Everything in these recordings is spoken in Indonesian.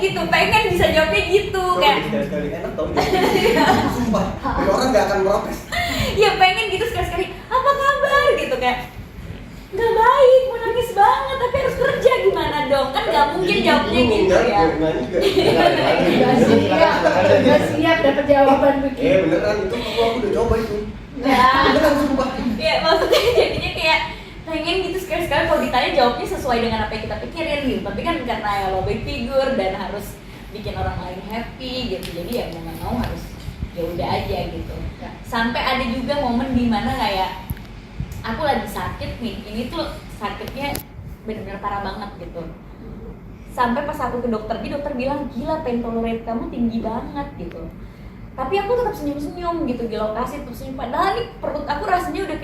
gitu, pengen bisa jawabnya gitu kayak sekali enak tau sumpah, orang nggak akan protes. Ya pengen gitu sekali-sekali, apa kabar gitu kayak nggak baik, mau nangis banget tapi harus kerja gimana dong, kan nggak mungkin jawabnya gitu ya. Gak siap dapat jawaban begitu. Beneran itu aku udah coba itu. Ya, Beneran sumpah. ya maksudnya jadinya kayak pengen gitu sekali-sekali kalau ditanya jawabnya sesuai dengan apa yang kita pikirin gitu, tapi kan karena ya lo big figure dan harus bikin orang lain happy gitu, jadi ya mau nggak mau harus ya udah aja gitu. Sampai ada juga momen dimana kayak aku lagi sakit nih, ini tuh sakitnya benar-benar parah banget gitu. Sampai pas aku ke dokter bilang gila pain tolerance kamu tinggi banget gitu. Tapi aku tetap senyum-senyum gitu di lokasi, terus senyum. Padahal nih perut aku rasanya udah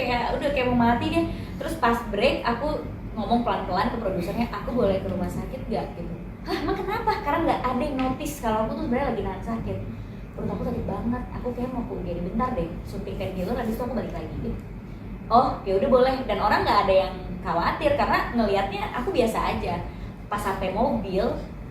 kayak mau mati deh. Terus pas break aku ngomong pelan-pelan ke produsernya, aku boleh ke rumah sakit gak gitu. Hah, emang kenapa? Karena nggak ada yang notice kalau aku tuh sebenarnya lagi nahan sakit. Perut aku sakit banget, aku kayak mau jadi bentar deh, suntik painkiller, habis itu aku balik lagi gitu. Oh, ya udah boleh. Dan orang nggak ada yang khawatir karena ngelihatnya aku biasa aja. Pas sampai mobil,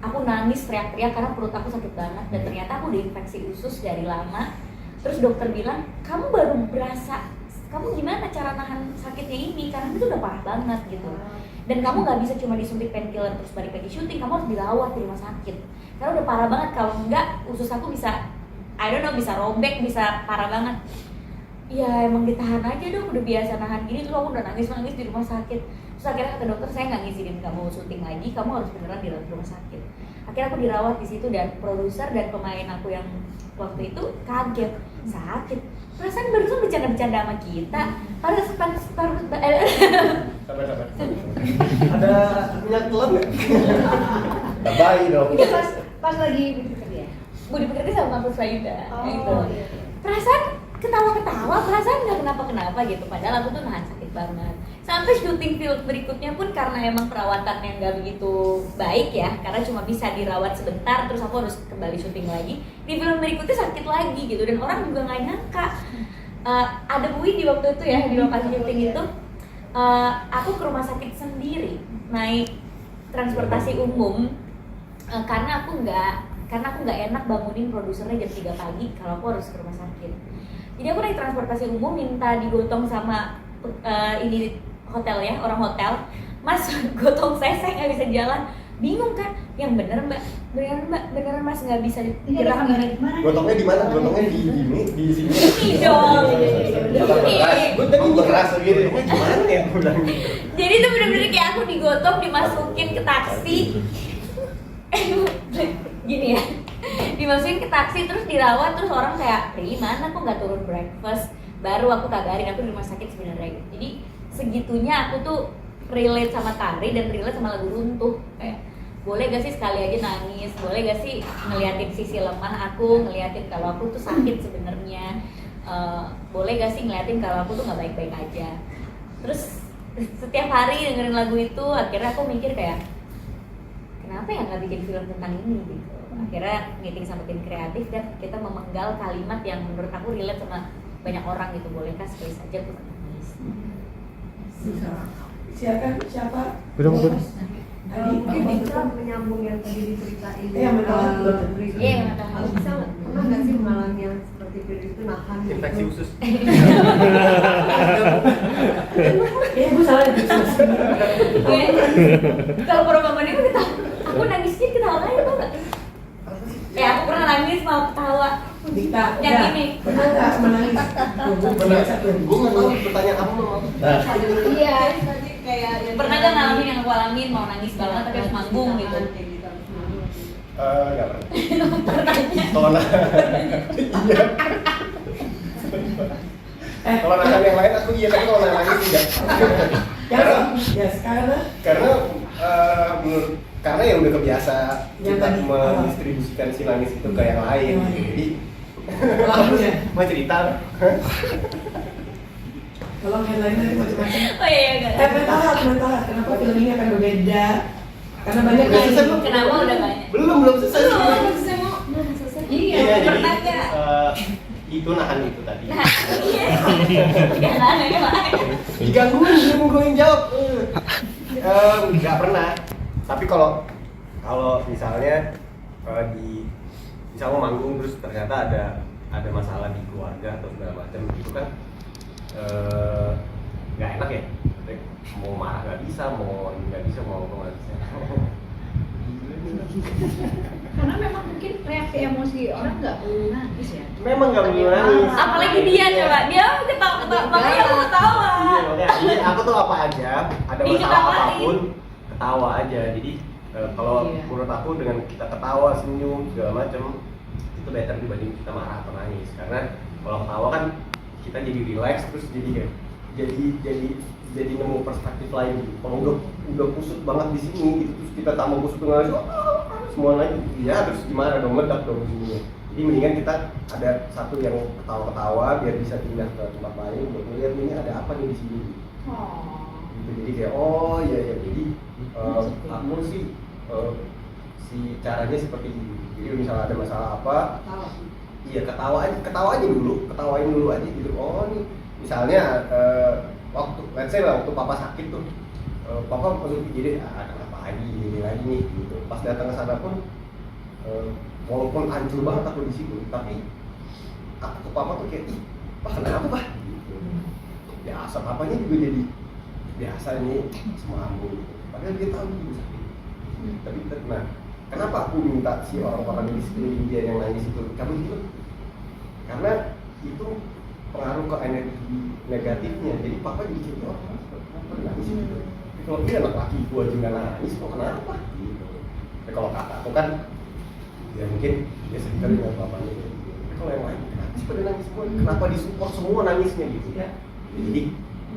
aku nangis teriak-teriak karena perut aku sakit banget dan ternyata aku diinfeksi usus dari lama. Terus dokter bilang, kamu baru berasa, kamu gimana cara nahan sakitnya ini karena itu udah parah banget gitu. Dan kamu nggak bisa cuma disuntik painkiller terus balik lagi syuting, kamu harus dirawat di rumah sakit karena udah parah banget. Kalau enggak usus aku bisa, I don't know, bisa robek, bisa parah banget. Ya emang ditahan aja dong, udah biasa nahan gini. Terus aku udah nangis di rumah sakit. Terus akhirnya kata dokter, saya nggak ngizinin kamu syuting lagi, kamu harus beneran dirawat di rumah sakit. Akhirnya aku dirawat di situ dan produser dan pemain aku yang waktu itu kaget, sakit. Perasaan barusan bercanda-bercanda sama kita. Sabar. Ada minyak telur nggak? Tak baik dong. Itu pas lagi bekerja. Budi pekerti sama Kampus Fayuda gitu. Iya. Perasaan ketawa-ketawa, perasaan nggak kenapa-kenapa gitu. Padahal aku tuh nahan sakit banget. Sampai syuting film berikutnya pun karena emang perawatan yang nggak begitu baik ya, karena cuma bisa dirawat sebentar, terus aku harus kembali syuting lagi. Di film berikutnya sakit lagi gitu, dan orang juga nggak nyangka. Ada Bui di waktu itu ya, di lokasi syuting itu, aku ke rumah sakit sendiri, naik transportasi umum, karena aku nggak enak bangunin produsernya jam 3 pagi kalau aku harus ke rumah sakit. Jadi aku naik transportasi umum, minta digotong sama ini hotel ya, orang hotel. Mas, gotong saya nggak bisa jalan. Bingung kan? Yang bener mbak, beneran mas nggak bisa digerak. Gotongnya di mana? Gotongnya di sini. Ini dong. Gue tadi keras gitu. Gimana ya bilang gitu? Jadi itu bener-bener kayak aku digotong, dimasukin ke taksi. Gini ya, dimasukin ke taksi terus dirawat, terus orang kayak, Ri mana kok nggak turun breakfast? Baru aku kabarin aku di rumah sakit sebenarnya. Jadi segitunya aku tuh relate sama tari dan relate sama lagu Runtuh. Kayak boleh gak sih sekali aja nangis, boleh gak sih ngeliatin sisi lemah aku, ngeliatin kalau aku tuh sakit sebenarnya, boleh gak sih ngeliatin kalau aku tuh nggak baik-baik aja. Terus setiap hari dengerin lagu itu, akhirnya aku mikir kayak kenapa ya nggak bikin film tentang ini gitu. Akhirnya meeting sama tim kreatif dan kita memenggal kalimat yang menurut aku relate sama banyak orang gitu. Bolehkah sekali saja aku nangis? Siapa? Udah. Tadi mungkin bisa menyambung yang tadi diceritain. Iya, betul. Iya, nggak tahu. Kalau bisa pernah nggak sih mengalami yang seperti itu nahan Infeksi usus. Iya, gue salah di usus. Kalau program ini aku nangisnya ketawa aja tau nggak? Aku pernah nangis mau ketawa. Dikta. Yang ini. Pernah nggak menangis? Gue nggak tahu pertanyaan kamu mau apa. Iya. tadi kayak yang Pernah nggak ngalamin yang aku alamin, mau nangis banget tapi harus manggung gitu? Nggak pernah. Kalau iya. Kalau nahan yang lain aku iya, tapi kalau nahan lagi tidak. Ya, Karena karena ya udah kebiasa Yang kita tadi, mendistribusikan si nangis itu ke yang lain. Jadi lagunya. mau cerita. Kalau headline tadi macam-macam. Oh iya, enggak. Mental health. Kenapa film ini akan berbeda? Karena banyak Udah selesai belum? Kenapa udah banyak? Belum selesai. Belum selesai. Iya, Pernah jadi nggak? itu nahan itu tadi. Nah, iya. Nggak nahan, Digangguin, dia mau gue yang jawab. Nggak pernah. Tapi kalau misalnya di misalnya manggung terus ternyata ada masalah di keluarga atau segala macam itu kan nggak enak ya. Mau marah nggak bisa, mau nggak bisa, mau apa nggak bisa. Karena memang mungkin reaksi emosi orang nggak perlu nangis ya. Memang nggak perlu nangis. Apalagi dia coba, dia ketawa-ketawa, makanya aku ketawa. Iya, aku tuh apa aja, ada masalah Diketawain. apapun, ketawa aja. Jadi kalau Iya. menurut aku dengan kita ketawa, senyum segala macam itu better dibanding kita marah atau nangis. Karena kalau ketawa kan kita jadi relax terus jadi kayak jadi nemu perspektif lain gitu. Kalau udah kusut banget di sini gitu, terus kita tambah kusut nangis, semua lagi, ya terus gimana dong, meledak dong di sini. Jadi mendingan kita ada satu yang ketawa-ketawa biar bisa pindah ke tempat lain buat melihat ini ada apa nih di sini. Oh. Gitu. Jadi kayak oh iya jadi aku sih si caranya seperti ini. Jadi misalnya ada masalah apa, Tahu. iya ketawain dulu aja gitu. Oh nih misalnya waktu let's say lah waktu papa sakit tuh, papa langsung pikirin kenapa ini lagi nih gitu. Pas datang ke sana pun walaupun hancur banget aku di situ, tapi aku ke papa tuh kayak ih pak kenapa pak gitu. Biasa papanya juga jadi biasa ini semua ambu gitu. Padahal dia tahu juga sakit. Tapi nah kenapa aku minta si orang-orang di sekeliling dia yang nangis itu kamu gitu? Karena itu pengaruh ke energi negatifnya. Jadi papa jadi cerita kenapa nangis gitu. Tapi kalau dia anak laki gua juga nangis kok kenapa gitu. Tapi kalau kakakku kan ya mungkin dia sedih kali dengan bapaknya gitu. Tapi kalau yang lain kenapa sih pada nangis semua? Kenapa disupport semua nangisnya gitu? Ya. Jadi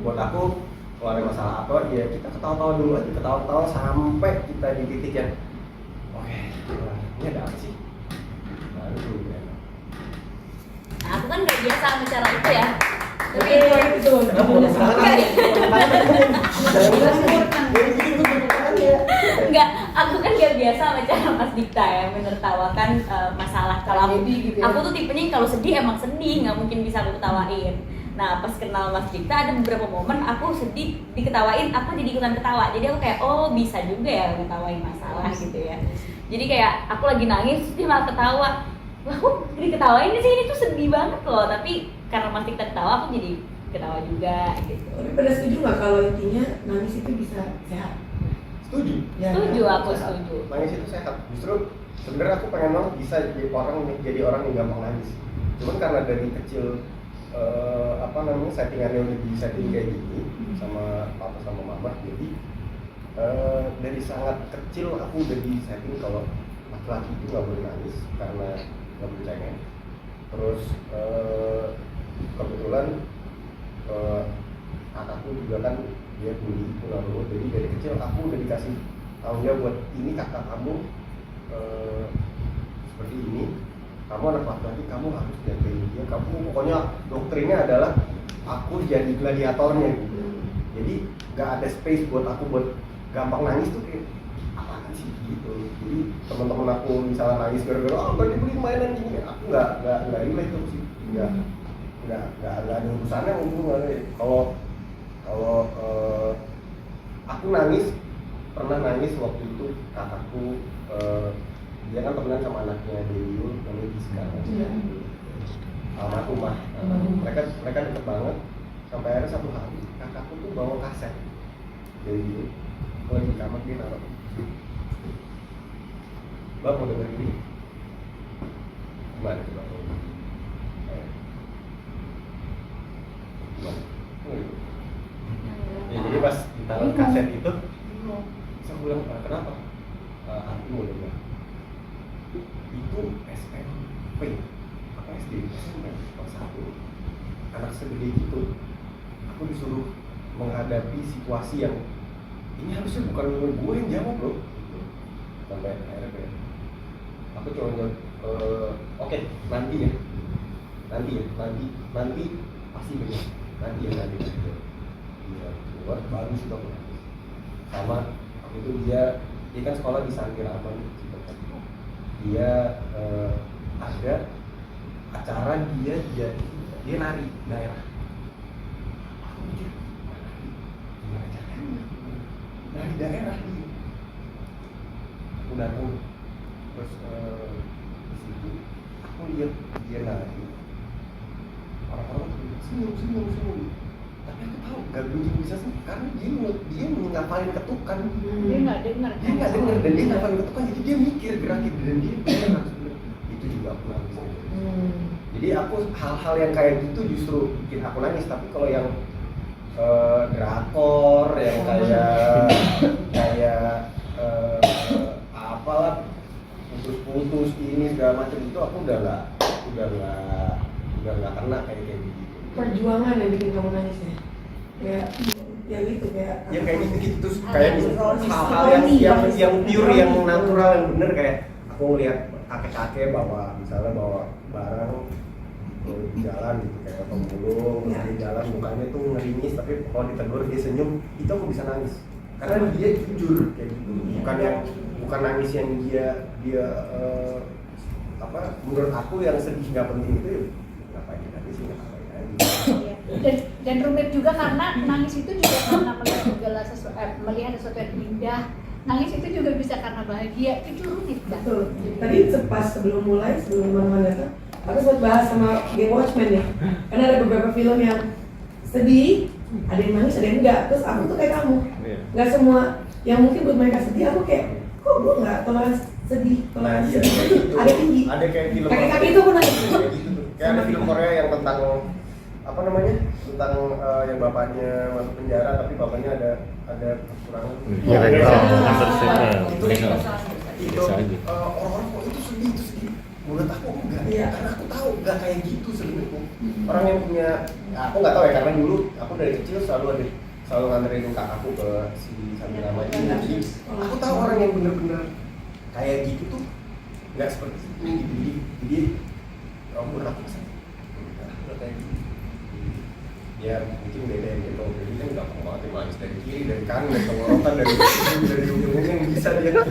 buat aku kalau ada masalah apa ya kita ketawa-tawa dulu aja, ketawa-tawa sampai kita di titik yang oke, ini ada apa sih? Baru ya. Nah, aku kan nggak biasa sama cara itu ya. Tapi itu enggak, aku kan nggak biasa sama cara Mas Dikta ya menertawakan masalah. Kalau aku, Tragedi gitu ya. aku tuh tipenya yang kalau sedih emang sedih, nggak mungkin bisa aku ketawain. Nah pas kenal Mas Dikta ada beberapa momen aku sedih diketawain, aku jadi ikutan ketawa. Jadi aku kayak oh bisa juga ya ketawain masalah gitu ya. Jadi kayak aku lagi nangis terus dia malah ketawa. Wah kok diketawain sih, ini tuh sedih banget loh. Tapi karena Mas Dikta ketawa aku jadi ketawa juga gitu. Tapi pada setuju nggak kalau intinya nangis itu bisa sehat? Setuju. Ya, Setuju, kan? aku Sehat. setuju. Nangis itu sehat. Justru sebenarnya aku pengen banget bisa jadi orang yang gampang nangis. Cuman karena dari kecil settingannya udah di setting kayak gini sama papa sama mama, jadi dari sangat kecil aku udah di setting kalau laki-laki itu nggak boleh nangis karena nggak boleh cengeng. Terus kebetulan kakakku juga kan dia bully pengaruh, jadi dari kecil aku udah dikasih tahu dia buat ini kakak kamu seperti ini, kamu anak laki-laki kamu harus jagain dia, kamu pokoknya doktrinnya adalah aku jadi gladiatornya gitu. Jadi nggak ada space buat aku buat gampang nangis tuh kayak apaan sih gitu. Jadi teman-teman aku misalnya nangis gara-gara nggak dibeli mainan gini, aku nggak relate tuh sih, nggak ada urusannya untuk kalau aku pernah nangis waktu itu kakakku dia kan temenan sama anaknya Dewi namanya Giska almarhumah. Mereka deket banget sampai akhirnya satu hari kakakku tuh bawa kaset dari dulu aku lagi di kamar dia naruh bang mau denger ini gimana coba gimana ya, jadi pas ditaruh kaset itu saya bilang kenapa aku mau denger itu SMP apa SD SMP kelas 1 anak segede gitu aku disuruh menghadapi situasi yang ini harusnya bukan gue yang jawab loh gitu. Sampai akhirnya kayak aku cuma jawab oke, nanti pasti benar nanti dia keluar baru sih aku nangis. Sama waktu itu dia kan sekolah di Santri Rahman. Dia ada acara dia nari daerah. Aku mikir gimana caranya nari daerah dia. Aku datang ke terus di situ aku lihat dia nari, orang-orang senyum, tapi aku tahu gak mungkin bisa sih karena dia ngapalin ketukan. Dia nggak dengar. Dia nggak dengar dan dia ngapalin ketukan, jadi dia mikir gerakin dan dia benar. Itu juga aku nangis. Jadi aku hal-hal yang kayak gitu justru bikin aku nangis, tapi kalau yang drakor yang kayak apalah putus-putus ini segala macam itu aku udah nggak kena kayak gitu. Perjuangan yang bikin kamu nangis ya? Ya gitu kayak. Ya kayak gitu terus kayak hal-hal yang pure yang natural yang bener kayak aku ngeliat kakek-kakek bawa barang di jalan gitu kayak potong mulung di jalan mukanya tuh ngerimis tapi kalau ditegur dia senyum itu aku bisa nangis karena dia jujur kayak gitu bukan nangis yang dia menurut aku yang sedih nggak penting itu ngapain nangis sih ngapain aja. Dan rumit juga karena nangis itu juga karena melihat sesuatu yang indah. Nangis itu juga bisa karena bahagia, itu rumit kan? Betul. Tadi pas sebelum teman-teman datang, aku sempat bahas sama Game Watchmen nih. Karena ada beberapa film yang sedih, ada yang nangis, ada yang enggak. Terus aku tuh kayak kamu, nggak semua yang mungkin buat mereka sedih, aku kayak kok gue nggak toleransi sedih, toleransi ada tinggi. Ada kayak film kaki itu aku nangis. kayak gitu tuh. Kayak ada film Korea yang tentang apa namanya? Tentang yang bapaknya masuk penjara tapi bapaknya ada kekurangan. Itu orang-orang kok itu sedih. Menurut aku enggak, karena aku tahu enggak kayak gitu sebenarnya. Orang yang punya, aku nggak tahu ya karena dulu aku dari kecil selalu nganterin kakakku ke si Samirama ini. Jadi aku tahu orang yang bener-bener kayak gitu tuh nggak seperti ini gitu. Jadi menurut aku kayak gitu. Ya mungkin beda yang gitu, jadi kan nggak mau banget manis dari kiri, dari kanan, dari tenggorokan, dari ujung-ujung yang bisa dia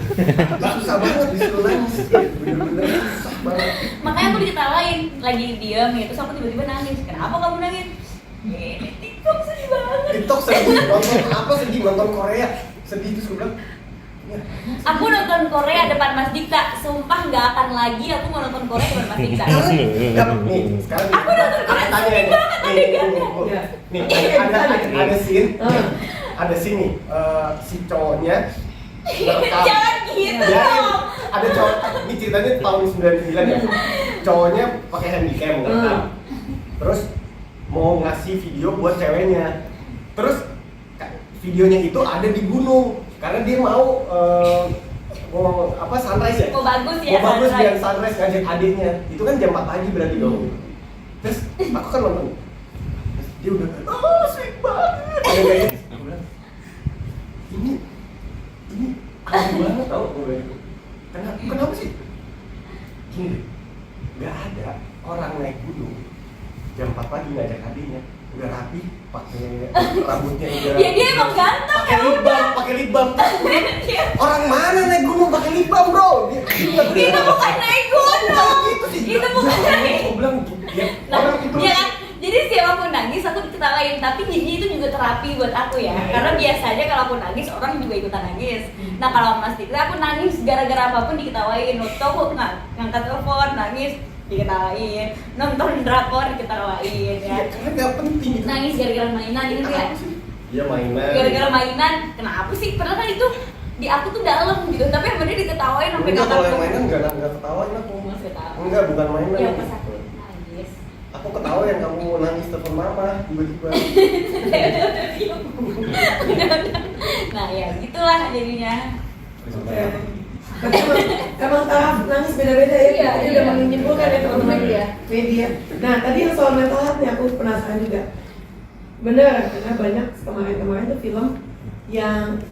susah banget disuruh nangis, bener-bener susah banget. Makanya aku diketawain lagi diem gitu, terus aku tiba-tiba nangis. Kenapa kamu nangis? Ini TikTok sedih banget. TikTok sedih, nonton apa sedih, nonton Korea sedih terus gue bilang Aku nonton Korea depan Mas Dikta, sumpah nggak akan lagi aku mau nonton Korea depan Mas Dikta. nih, sekarang Aku nonton Korea sedih banget adegannya. Nih, ada scene nih, si cowoknya merekam. Jangan gitu Ya, dong. ada cowok, ini ceritanya tahun 99 ya. Cowoknya pakai handycam merekam. Terus mau ngasih video buat ceweknya. Terus videonya itu ada di gunung karena dia mau sunrise ya? Mau bagus ya, mau bagus sunrise. biar sunrise ngajak adiknya. Itu kan jam 4 pagi berarti dong. Terus aku kan nonton. Terus dia udah, sweet banget. Ada kayak gitu. Aku bilang, ini aneh banget tau aku bilang gitu. Kenapa sih? Gini deh, nggak ada orang naik gunung jam 4 pagi ngajak adiknya udah rapi, pakai rambutnya udah Ya dia emang ganteng ya udah. pakai lip balm. Orang mana naik gunung pakai lip balm, bro? Itu bukan naik gunung. Gitu sih. Itu bukan naik. Aku bilang, ya, Nah, orang itu. ya kan? Jadi siapapun nangis aku diketawain, tapi jadinya itu juga terapi buat aku ya. Karena biasanya kalau aku nangis orang juga ikutan nangis. Nah kalau Mas Dikta aku nangis gara-gara apapun diketawain. Waktu aku ngangkat telepon nangis diketawain, nonton drakor diketawain ya. Karena nggak penting. Nangis gara-gara mainan ini ya. Iya mainan. Gara-gara mainan, kenapa sih? Padahal kan itu di aku tuh dalam gitu, tapi yang bener diketawain sampai Enggak, kalau yang kapan? mainan nggak ketawain aku. Mas ketawa. Enggak, bukan mainan. Ya pas aku nangis. Aku ketawa yang kamu nangis telepon mama tiba-tiba. Nah ya gitulah jadinya. Tapi emang tahap nangis beda-beda ya. Iya, Tadi iya. udah menyimpulkan ya teman-teman Media. media. Nah tadi yang soal mental health nih aku penasaran juga. Bener, karena banyak kemarin-kemarin tuh film yang